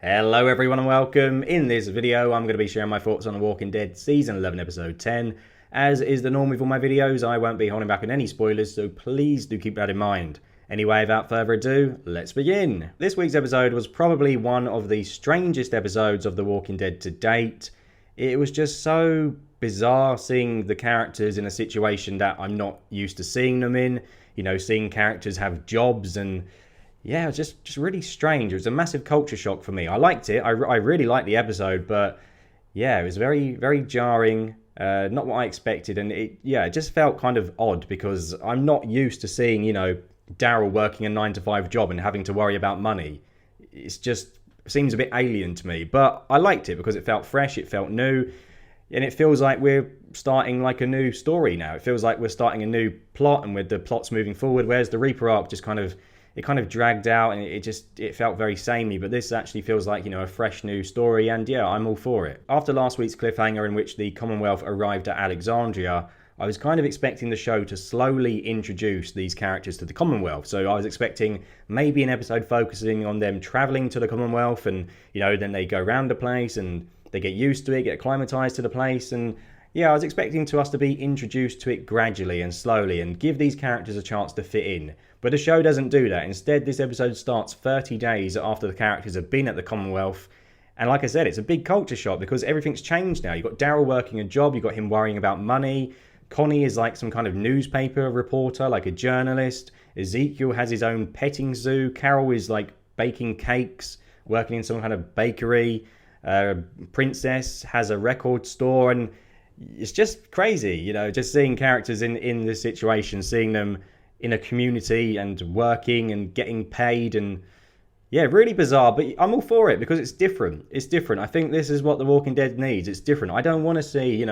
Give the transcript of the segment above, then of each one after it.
Hello everyone and welcome. In this video I'm going to be sharing my thoughts on The Walking Dead Season 11 Episode 10. As is the norm with all my videos, I won't be holding back on any spoilers, so please do keep that in mind. Anyway, without further ado, let's begin. This week's episode was probably one of the strangest episodes of The Walking Dead to date. It was just so bizarre seeing the characters in a situation that I'm not used to seeing them in. You know, seeing characters have jobs and... yeah, it was just really strange. It was a massive culture shock for me. I liked it. I really liked the episode, but yeah, it was very, very jarring. Not what I expected, and it just felt kind of odd because I'm not used to seeing, Daryl working a 9-to-5 job and having to worry about money. It seems a bit alien to me, but I liked it because it felt fresh, it felt new, and it feels like we're starting like a new story now. It feels like we're starting a new plot, and with the plot's moving forward, whereas the Reaper arc just kind of dragged out, and it felt very samey. But this actually feels like, a fresh new story, and yeah, I'm all for it. After last week's cliffhanger in which the Commonwealth arrived at Alexandria, I was kind of expecting the show to slowly introduce these characters to the Commonwealth. So I was expecting maybe an episode focusing on them traveling to the Commonwealth, and then they go around the place and they get used to it, get acclimatized to the place, and yeah, I was expecting us to be introduced to it gradually and slowly and give these characters a chance to fit in. But the show doesn't do that. Instead, this episode starts 30 days after the characters have been at the Commonwealth. And like I said, it's a big culture shock because everything's changed now. You've got Daryl working a job, you've got him worrying about money. Connie is like some kind of newspaper reporter, like a journalist. Ezekiel has his own petting zoo. Carol is like baking cakes, working in some kind of bakery. Princess has a record store, and it's just crazy, just seeing characters in this situation, seeing them in a community and working and getting paid, and yeah, really bizarre, but I'm all for it because it's different. It's different. I think this is what The Walking Dead needs. It's different. I don't want to see,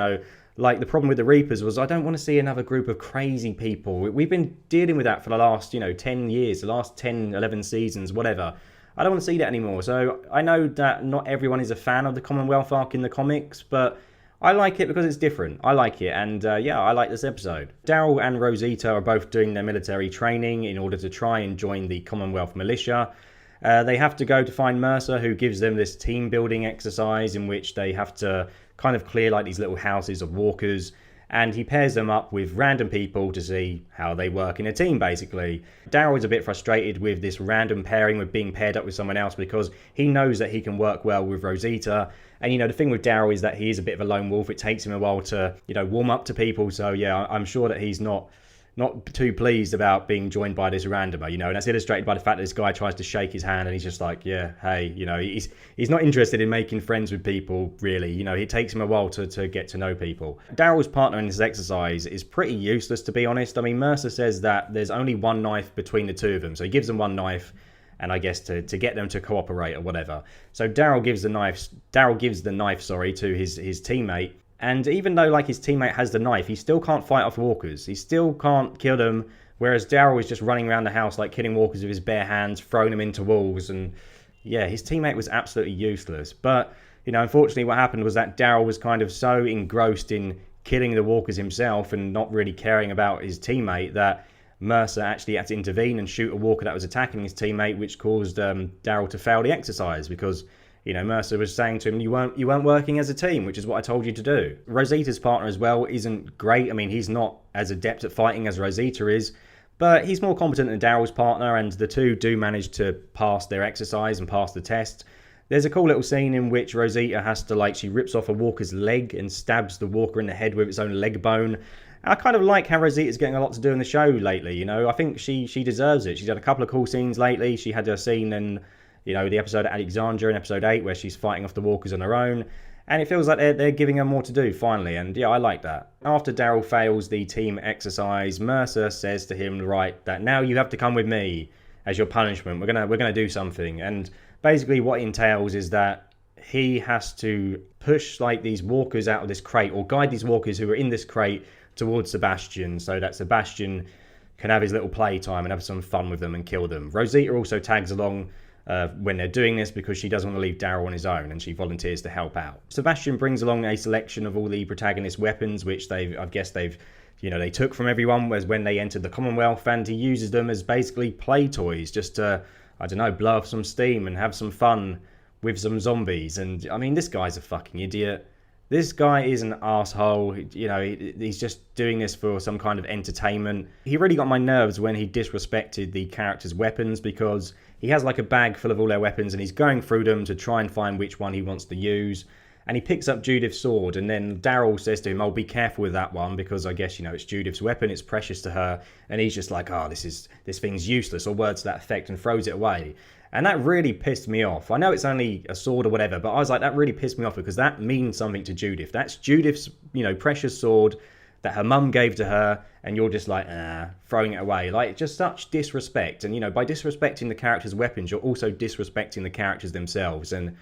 like the problem with the Reapers was I don't want to see another group of crazy people. We've been dealing with that for the last, 10 years, the last 10, 11 seasons, whatever. I don't want to see that anymore. So I know that not everyone is a fan of the Commonwealth arc in the comics, but I like it because it's different. I like it, and I like this episode. Daryl and Rosita are both doing their military training in order to try and join the Commonwealth militia. They have to go to find Mercer, who gives them this team building exercise in which they have to kind of clear like these little houses of walkers, and he pairs them up with random people to see how they work in a team, basically. Daryl is a bit frustrated with this random pairing, with being paired up with someone else, because he knows that he can work well with Rosita. And, the thing with Daryl is that he is a bit of a lone wolf. It takes him a while to, warm up to people. So, yeah, I'm sure that he's not too pleased about being joined by this randomer, and that's illustrated by the fact that this guy tries to shake his hand and he's just like, yeah, hey, he's not interested in making friends with people, really. It takes him a while to get to know people. Daryl's partner in this exercise is pretty useless, to be honest. I mean, Mercer says that there's only one knife between the two of them, so he gives them one knife, and I guess to get them to cooperate or whatever. So Daryl gives the knife to his teammate. And even though like his teammate has the knife, he still can't fight off walkers. He still can't kill them. Whereas Daryl is just running around the house like killing walkers with his bare hands, throwing them into walls. And yeah, his teammate was absolutely useless. But, unfortunately what happened was that Daryl was kind of so engrossed in killing the walkers himself and not really caring about his teammate that Mercer actually had to intervene and shoot a walker that was attacking his teammate, which caused Daryl to fail the exercise because... Mercer was saying to him, you weren't working as a team, which is what I told you to do. Rosita's partner as well isn't great. I mean, he's not as adept at fighting as Rosita is, but he's more competent than Daryl's partner, and the two do manage to pass their exercise and pass the test. There's a cool little scene in which Rosita has to, she rips off a walker's leg and stabs the walker in the head with its own leg bone. I kind of like how Rosita's getting a lot to do in the show lately, I think she deserves it. She's had a couple of cool scenes lately. She had a scene in... the episode at Alexandria in episode 8 where she's fighting off the walkers on her own. And it feels like they're giving her more to do, finally. And yeah, I like that. After Daryl fails the team exercise, Mercer says to him, right, that now you have to come with me as your punishment. We're gonna do something. And basically what it entails is that he has to push these walkers out of this crate, or guide these walkers who are in this crate towards Sebastian, so that Sebastian can have his little playtime and have some fun with them and kill them. Rosita also tags along when they're doing this because she doesn't want to leave Daryl on his own, and she volunteers to help out. Sebastian brings along a selection of all the protagonist weapons, which they took from everyone when they entered the Commonwealth, and he uses them as basically play toys just to, blow off some steam and have some fun with some zombies. And I mean, this guy's a fucking idiot. This guy is an asshole. You know, he's just doing this for some kind of entertainment. He really got my nerves when he disrespected the characters' weapons, because he has like a bag full of all their weapons and he's going through them to try and find which one he wants to use. And he picks up Judith's sword, and then Daryl says to him, "Oh, be careful with that one, because I guess, you know, it's Judith's weapon, it's precious to her." And he's just like, "Oh, this thing's useless," or words to that effect, and throws it away. And that really pissed me off. I know it's only a sword or whatever, but I was like, that really pissed me off, because that means something to Judith. That's Judith's, you know, precious sword that her mum gave to her, and you're just like, throwing it away. Like, just such disrespect. And, you know, by disrespecting the characters' weapons, you're also disrespecting the characters themselves. And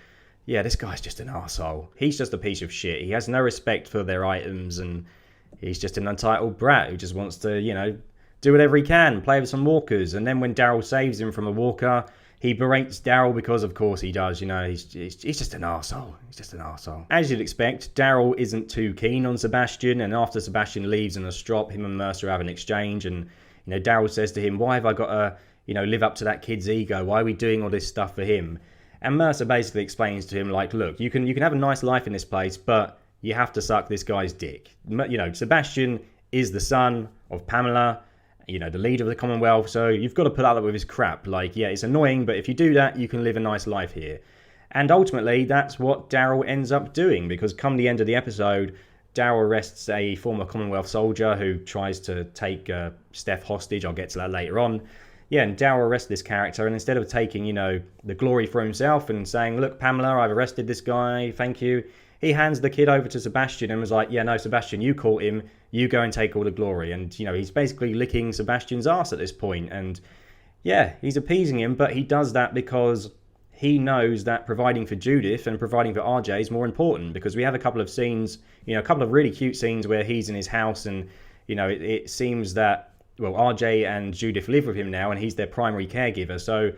yeah, this guy's just an arsehole. He's just a piece of shit. He has no respect for their items, and he's just an untitled brat who just wants to, you know, do whatever he can, play with some walkers. And then when Daryl saves him from a walker, he berates Daryl, because of course he does. You know, he's just an arsehole. He's just an arsehole. As you'd expect, Daryl isn't too keen on Sebastian, and after Sebastian leaves in a strop, him and Mercer have an exchange, and, you know, Daryl says to him, "Why have I got to, you know, live up to that kid's ego? Why are we doing all this stuff for him?" And Mercer basically explains to him, like, "Look, you can have a nice life in this place, but you have to suck this guy's dick. You know, Sebastian is the son of Pamela, you know, the leader of the Commonwealth, so you've got to put up with his crap. Like, yeah, it's annoying, but if you do that, you can live a nice life here." And ultimately, that's what Daryl ends up doing, because come the end of the episode, Daryl arrests a former Commonwealth soldier who tries to take Steph hostage. I'll get to that later on. Yeah, and Daryl arrests this character, and instead of taking, you know, the glory for himself and saying, "Look, Pamela, I've arrested this guy, thank you," he hands the kid over to Sebastian and was like, "Yeah, no, Sebastian, you caught him, you go and take all the glory." And, you know, he's basically licking Sebastian's ass at this point. And yeah, he's appeasing him, but he does that because he knows that providing for Judith and providing for RJ is more important, because we have a couple of scenes, you know, a couple of really cute scenes where he's in his house, and, you know, it seems that, well, RJ and Judith live with him now, and he's their primary caregiver. So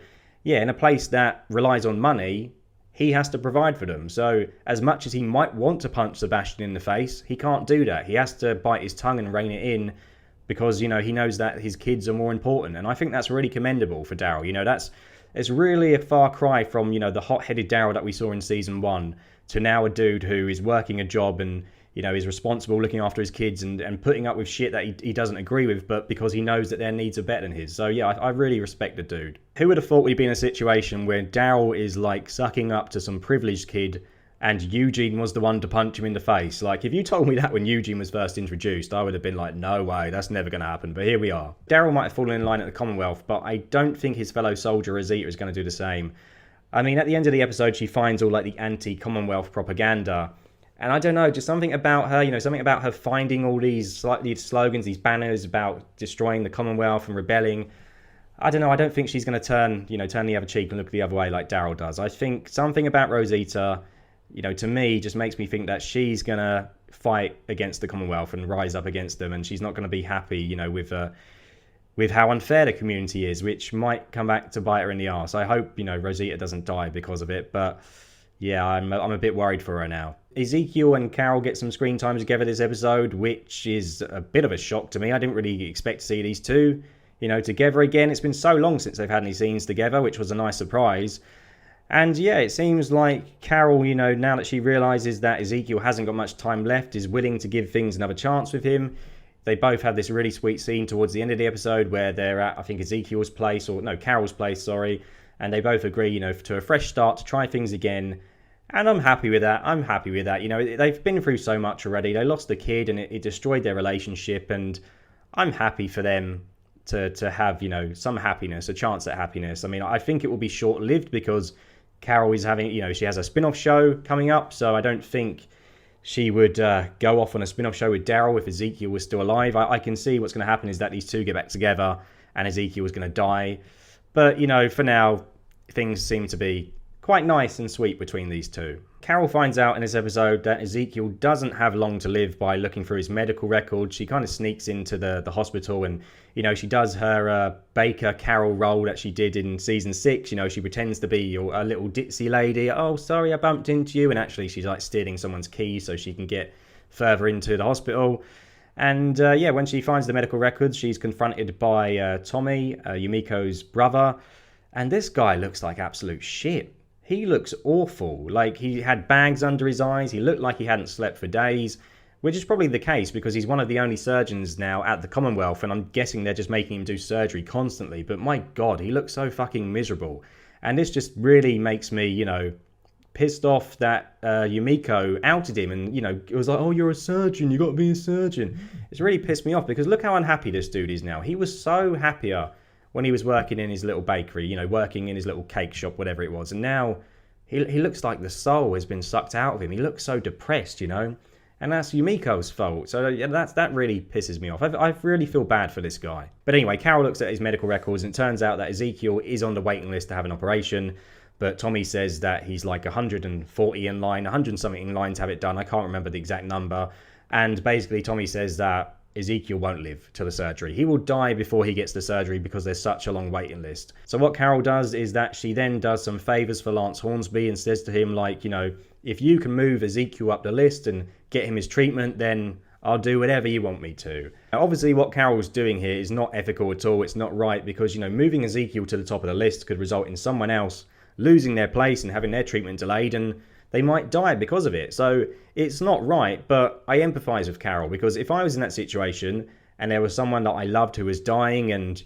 yeah, in a place that relies on money, he has to provide for them. So as much as he might want to punch Sebastian in the face, he can't do that. He has to bite his tongue and rein it in, because, you know, he knows that his kids are more important. And I think that's really commendable for Daryl. You know, it's really a far cry from, you know, the hot-headed Daryl that we saw in season 1 to now a dude who is working a job and, you know, is responsible, looking after his kids, and putting up with shit that he doesn't agree with, but because he knows that their needs are better than his. So yeah, I really respect the dude. Who would have thought we'd be in a situation where Daryl is like sucking up to some privileged kid, and Eugene was the one to punch him in the face? Like, if you told me that when Eugene was first introduced, I would have been like, no way, that's never going to happen. But here we are. Daryl might have fallen in line at the Commonwealth, but I don't think his fellow soldier Rosita is going to do the same. I mean, at the end of the episode, she finds all like the anti-Commonwealth propaganda. And I don't know, just something about her, you know, something about her finding all these slogans, these banners about destroying the Commonwealth and rebelling. I don't know, I don't think she's going to turn the other cheek and look the other way like Daryl does. I think something about Rosita, you know, to me, just makes me think that she's going to fight against the Commonwealth and rise up against them, and she's not going to be happy, you know, with how unfair the community is, which might come back to bite her in the arse. I hope, you know, Rosita doesn't die because of it, but yeah, I'm a bit worried for her now. Ezekiel and Carol get some screen time together this episode, which is a bit of a shock to me. I didn't really expect to see these two, you know, together again. It's been so long since they've had any scenes together, which was a nice surprise. And yeah, it seems like Carol, you know, now that she realizes that Ezekiel hasn't got much time left, is willing to give things another chance with him. They both have this really sweet scene towards the end of the episode where they're at, I think, Ezekiel's place, or no, Carol's place, sorry. And they both agree, you know, to a fresh start, to try things again. And I'm happy with that. You know, they've been through so much already. They lost a kid and it destroyed their relationship. And I'm happy for them to have, you know, some happiness, a chance at happiness. I mean, I think it will be short-lived because Carol is having, you know, she has a spin-off show coming up. So I don't think she would go off on a spin-off show with Daryl if Ezekiel was still alive. I can see what's going to happen is that these two get back together and Ezekiel is going to die. But, you know, for now, things seem to be quite nice and sweet between these two. Carol finds out in this episode that Ezekiel doesn't have long to live by looking through his medical record. She kind of sneaks into the hospital and, you know, she does her Baker Carol role that she did in season 6. You know, she pretends to be a little ditzy lady. Oh, sorry, I bumped into you. And actually she's like stealing someone's key so she can get further into the hospital. And yeah, when she finds the medical records, she's confronted by Tommy, Yumiko's brother. And this guy looks like absolute shit. he looks awful. Like, he had bags under his eyes. He looked like he hadn't slept for days, which is probably the case because he's one of the only surgeons now at the Commonwealth, and I'm guessing they're just making him do surgery constantly. But my God, he looks so fucking miserable. And this just really makes me, pissed off that Yumiko outed him, and it was like, oh, you're a surgeon, you got to be a surgeon. It's really pissed me off because look how unhappy this dude is now. He was so happier when he was working in his little bakery, working in his little cake shop, whatever it was, and now he looks like the soul has been sucked out of him. He looks so depressed, and that's Yumiko's fault. So that really pisses me off. I really feel bad for this guy. But anyway, Carol looks at his medical records, and it turns out that Ezekiel is on the waiting list to have an operation. But Tommy says that he's like 140 in line, 100 something in line to have it done. I can't remember the exact number. And basically Tommy says that Ezekiel won't live to the surgery. He will die before he gets the surgery because there's such a long waiting list. So what Carol does is that she then does some favours for Lance Hornsby and says to him, like, if you can move Ezekiel up the list and get him his treatment, then I'll do whatever you want me to. Now, obviously, what Carol's doing here is not ethical at all. It's not right because, moving Ezekiel to the top of the list could result in someone else losing their place and having their treatment delayed, and they might die because of it. So it's not right, but I empathise with Carol because if I was in that situation and there was someone that I loved who was dying and,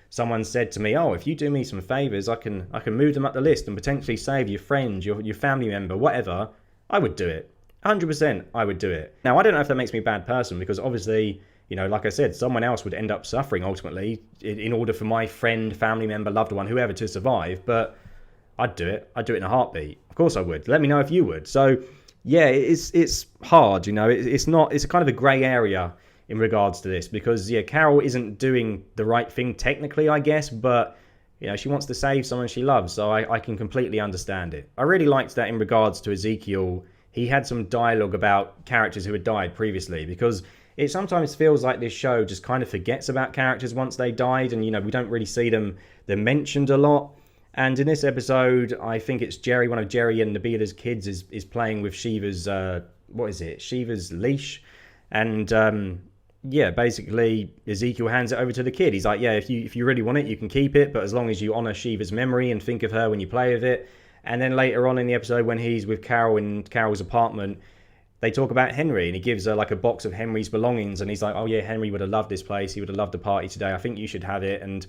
someone said to me, oh, if you do me some favours, I can move them up the list and potentially save your friend, your family member, whatever, I would do it. 100% I would do it. Now, I don't know if that makes me a bad person because obviously, like I said, someone else would end up suffering ultimately in order for my friend, family member, loved one, whoever to survive, but I'd do it. I'd do it in a heartbeat. Of course I would. Let me know if you would. So, yeah, it's hard, It's a kind of a grey area in regards to this because, yeah, Carol isn't doing the right thing technically, I guess, but, she wants to save someone she loves, so I can completely understand it. I really liked that in regards to Ezekiel. He had some dialogue about characters who had died previously because it sometimes feels like this show just kind of forgets about characters once they died and, we don't really see them mentioned a lot. And in this episode, I think it's Jerry, one of Jerry and Nabila's kids, is playing with Shiva's, Shiva's leash. And, basically, Ezekiel hands it over to the kid. He's like, yeah, if you really want it, you can keep it, but as long as you honour Shiva's memory and think of her when you play with it. And then later on in the episode, when he's with Carol in Carol's apartment, they talk about Henry, and he gives her like a box of Henry's belongings, and he's like, oh yeah, Henry would have loved this place. He would have loved the party today. I think you should have it. And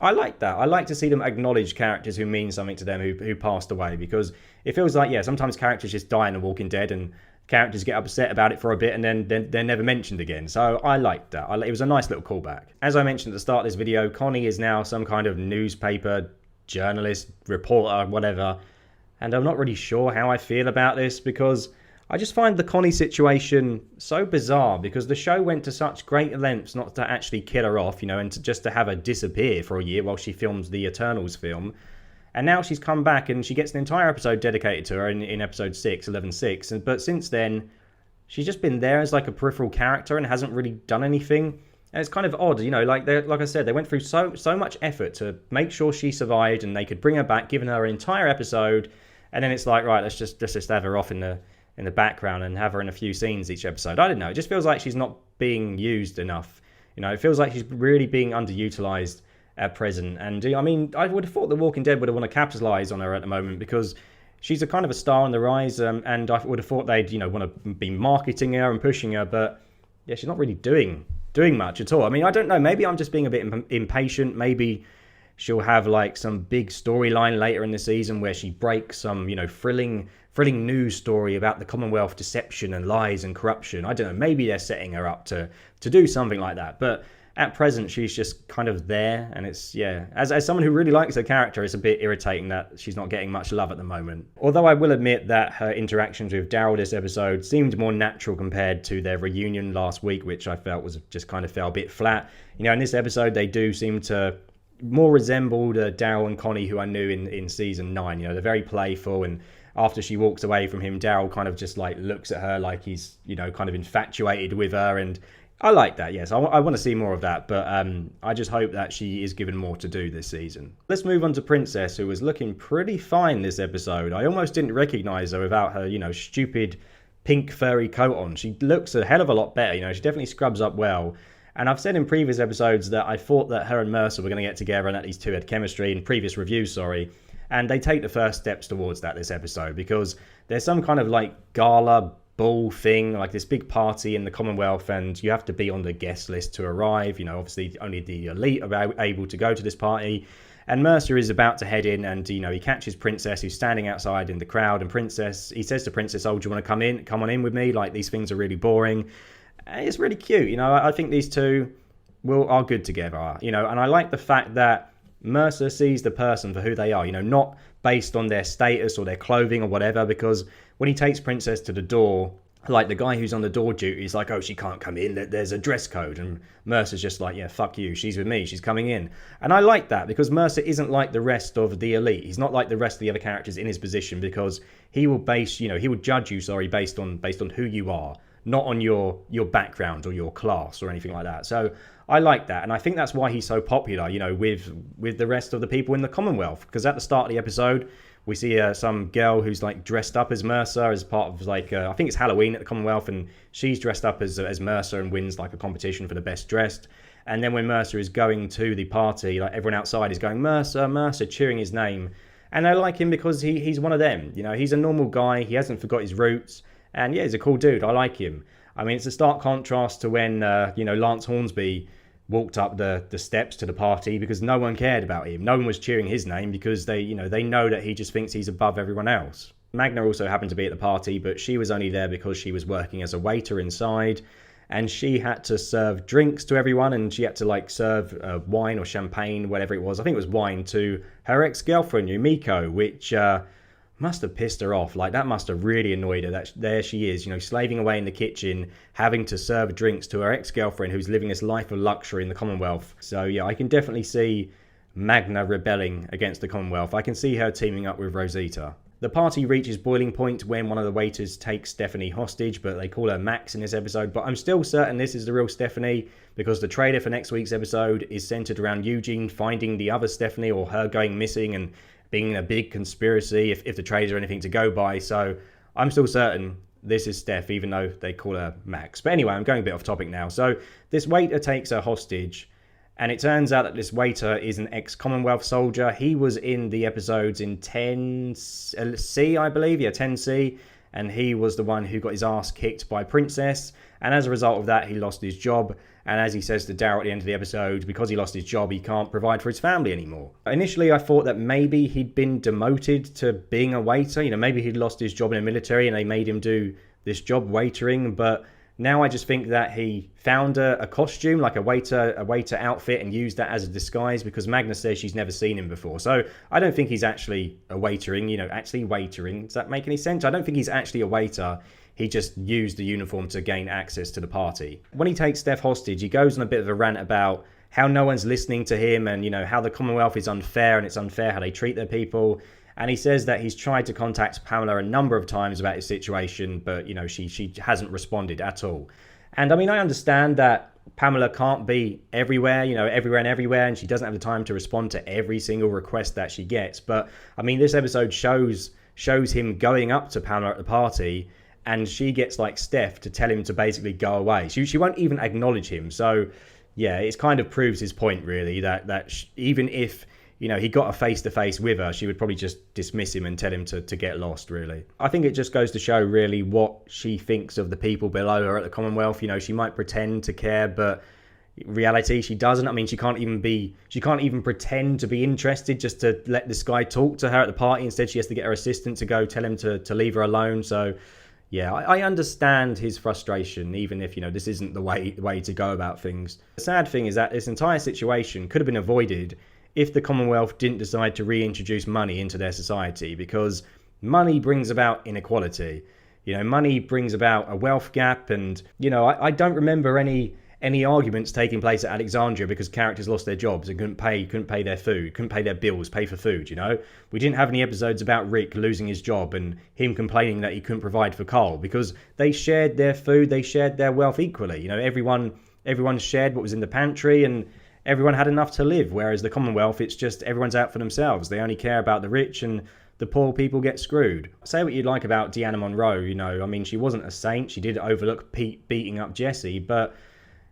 I like that. I like to see them acknowledge characters who mean something to them who passed away because it feels like, yeah, sometimes characters just die in The Walking Dead and characters get upset about it for a bit and then they're never mentioned again. So I liked that. It was a nice little callback. As I mentioned at the start of this video, Connie is now some kind of newspaper journalist, reporter, whatever. And I'm not really sure how I feel about this because I just find the Connie situation so bizarre because the show went to such great lengths not to actually kill her off, and just to have her disappear for a year while she films the Eternals film. And now she's come back and she gets an entire episode dedicated to her in episode 6, 11/6. But since then, she's just been there as like a peripheral character and hasn't really done anything. And it's kind of odd, like I said, they went through so much effort to make sure she survived and they could bring her back, giving her an entire episode. And then it's like, right, let's just have her off in the background and have her in a few scenes each episode. I don't know. It just feels like she's not being used enough. It feels like she's really being underutilized at present. And I would have thought The Walking Dead would have want to capitalize on her at the moment because she's a kind of a star on the rise. And I would have thought they'd, want to be marketing her and pushing her. But yeah, she's not really doing much at all. I don't know. Maybe I'm just being a bit impatient. Maybe she'll have like some big storyline later in the season where she breaks some, thrilling news story about the Commonwealth deception and lies and corruption. I don't know, maybe they're setting her up to do something like that. But at present, she's just kind of there. And it's, yeah, as someone who really likes her character, it's a bit irritating that she's not getting much love at the moment. Although I will admit that her interactions with Daryl this episode seemed more natural compared to their reunion last week, which I felt was just kind of fell a bit flat. In this episode, they do seem to more resemble the Daryl and Connie who I knew in season 9. They're very playful, and after she walks away from him, Daryl kind of just like looks at her like he's kind of infatuated with her, and I like that. Yes, I want to see more of that, but I just hope that she is given more to do this season. Let's move on to Princess, who was looking pretty fine this episode. I almost didn't recognize her without her stupid pink furry coat on. She looks a hell of a lot better. She definitely scrubs up well. And I've said in previous episodes that I thought that her and Mercer were going to get together and that these two had chemistry, in previous reviews, sorry. And they take the first steps towards that this episode, because there's some kind of like gala ball thing, like this big party in the Commonwealth, and you have to be on the guest list to arrive. You know, obviously only the elite are able to go to this party. And Mercer is about to head in, and, you know, he catches Princess, who's standing outside in the crowd. And he says to Princess, oh, do you want to come on in with me? Like, these things are really boring. And it's really cute. You know, I think these two are good together, you know. And I like the fact that Mercer sees the person for who they are, you know, not based on their status or their clothing or whatever. Because when he takes Princess to the door, like, the guy who's on the door duty is like, oh, she can't come in, there's a dress code. And Mercer's just like, yeah, fuck you, she's with me, she's coming in. And I like that, because Mercer isn't like the rest of the elite. He's not like the rest of the other characters in his position, because he will judge you, based on who you are, not on your background or your class or anything like that. So I like that, and I think that's why he's so popular, you know, with the rest of the people in the Commonwealth. Because at the start of the episode, we see some girl who's like dressed up as Mercer as part of like, I think it's Halloween at the Commonwealth, and she's dressed up as Mercer and wins like a competition for the best dressed. And then when Mercer is going to the party, like, everyone outside is going, Mercer, Mercer, cheering his name. And I like him because he's one of them. You know, he's a normal guy. He hasn't forgot his roots. And yeah, he's a cool dude. I like him. I mean, it's a stark contrast to when, Lance Hornsby walked up the steps to the party, because no one cared about him. No one was cheering his name, because they know that he just thinks he's above everyone else. Magna also happened to be at the party, but she was only there because she was working as a waiter inside, and she had to serve drinks to everyone, and she had to like serve wine or champagne, whatever it was. I think it was wine, to her ex-girlfriend Yumiko, which must have pissed her off. Like, that must have really annoyed her, that there she is, you know, slaving away in the kitchen, having to serve drinks to her ex-girlfriend who's living this life of luxury in the Commonwealth. So yeah, I can definitely see Magna rebelling against the Commonwealth. I can see her teaming up with Rosita. The party reaches boiling point when one of the waiters takes Stephanie hostage, but they call her Max in this episode. But I'm still certain this is the real Stephanie, because the trailer for next week's episode is centered around Eugene finding the other Stephanie, or her going missing, and being a big conspiracy if the trailers are anything to go by. So I'm still certain this is Steph, even though they call her Max. But anyway, I'm going a bit off topic now. So this waiter takes her hostage, and it turns out that this waiter is an ex-Commonwealth soldier. He was in the episodes in 10C, I believe. Yeah, 10C. And he was the one who got his ass kicked by Princess. And as a result of that, he lost his job. And as he says to Daryl at the end of the episode, because he lost his job, he can't provide for his family anymore. Initially, I thought that maybe he'd been demoted to being a waiter. You know, maybe he'd lost his job in the military and they made him do this job waitering. But now I just think that he found a costume, like a waiter outfit, and used that as a disguise, because Magna says she's never seen him before. So I don't think he's actually actually waitering. Does that make any sense? I don't think he's actually a waiter. He just used the uniform to gain access to the party. When he takes Steph hostage, he goes on a bit of a rant about how no one's listening to him, and, you know, how the Commonwealth is unfair, and it's unfair how they treat their people. And he says that he's tried to contact Pamela a number of times about his situation, but, you know, she hasn't responded at all. And I mean, I understand that Pamela can't be everywhere, you know, everywhere, and she doesn't have the time to respond to every single request that she gets. But I mean, this episode shows him going up to Pamela at the party, and she gets like Steph to tell him to basically go away. She won't even acknowledge him. So yeah, it kind of proves his point, really, that even if, you know, he got a face-to-face with her, she would probably just dismiss him and tell him to get lost, really. I think it just goes to show, really, what she thinks of the people below her at the Commonwealth. You know, she might pretend to care, but in reality, she doesn't. I mean, she can't even pretend to be interested just to let this guy talk to her at the party. Instead, she has to get her assistant to go tell him to leave her alone. So yeah, I understand his frustration, even if, you know, this isn't the way to go about things. The sad thing is that this entire situation could have been avoided if the Commonwealth didn't decide to reintroduce money into their society, because money brings about inequality. You know, money brings about a wealth gap, and, you know, I don't remember any arguments taking place at Alexandria because characters lost their jobs and couldn't pay their food, couldn't pay their bills, pay for food, you know? We didn't have any episodes about Rick losing his job and him complaining that he couldn't provide for Carl, because they shared their food, they shared their wealth equally. You know, everyone shared what was in the pantry, and everyone had enough to live, whereas the Commonwealth, it's just everyone's out for themselves. They only care about the rich, and the poor people get screwed. Say what you'd like about Deanna Monroe, you know, I mean, she wasn't a saint, she did overlook Pete beating up Jesse, but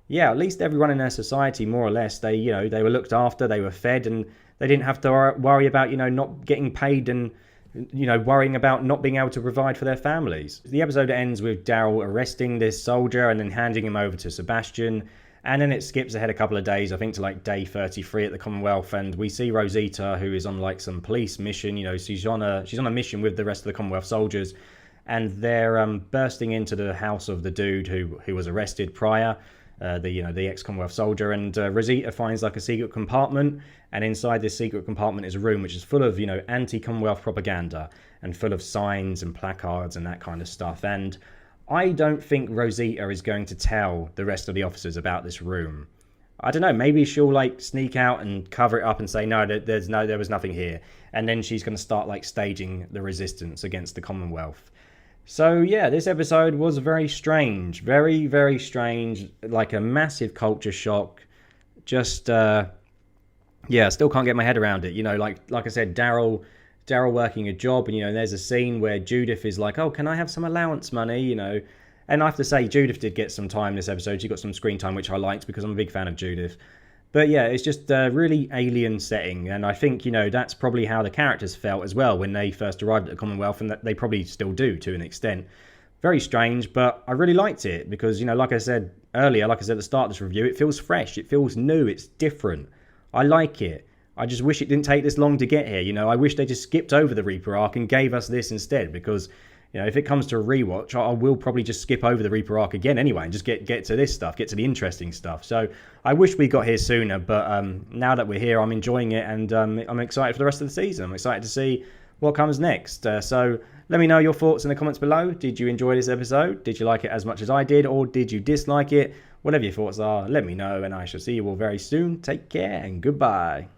yeah, at least everyone in their society, more or less, they were looked after, they were fed, and They didn't have to worry about, not getting paid and, worrying about not being able to provide for their families. The episode ends with Daryl arresting this soldier and then handing him over to Sebastian. And then it skips ahead a couple of days, I think to like day 33 at the Commonwealth, and we see Rosita, who is on like some police mission. She's on a mission with the rest of the Commonwealth soldiers, and they're bursting into the house of the dude who was arrested prior, the ex-Commonwealth soldier. And Rosita finds like a secret compartment, and inside this secret compartment is a room which is full of anti-Commonwealth propaganda and full of signs and placards and that kind of stuff. And I don't think Rosita is going to tell the rest of the officers about this room. I don't know, maybe she'll like sneak out and cover it up and say, no, there was nothing here. And then she's going to start like staging the resistance against the Commonwealth. So yeah, this episode was very strange, very, very strange, like a massive culture shock. Just, still can't get my head around it. Like I said, Daryl working a job, and there's a scene where Judith is like, oh, can I have some allowance money, and I have to say Judith did get some time this episode. She got some screen time, which I liked because I'm a big fan of Judith. But yeah, it's just a really alien setting, and I think that's probably how the characters felt as well when they first arrived at the Commonwealth, and that they probably still do to an extent. Very strange, but I really liked it because like I said earlier, like I said at the start of this review, it feels fresh, it feels new, it's different. I like it. I just wish it didn't take this long to get here. I wish they just skipped over the Reaper arc and gave us this instead, because if it comes to a rewatch, I will probably just skip over the Reaper arc again anyway and just get to this stuff, get to the interesting stuff. So I wish we got here sooner, but now that we're here, I'm enjoying it, and I'm excited for the rest of the season. I'm excited to see what comes next. So let me know your thoughts in the comments below. Did you enjoy this episode? Did you like it as much as I did, or did you dislike it? Whatever your thoughts are, let me know, and I shall see you all very soon. Take care and goodbye.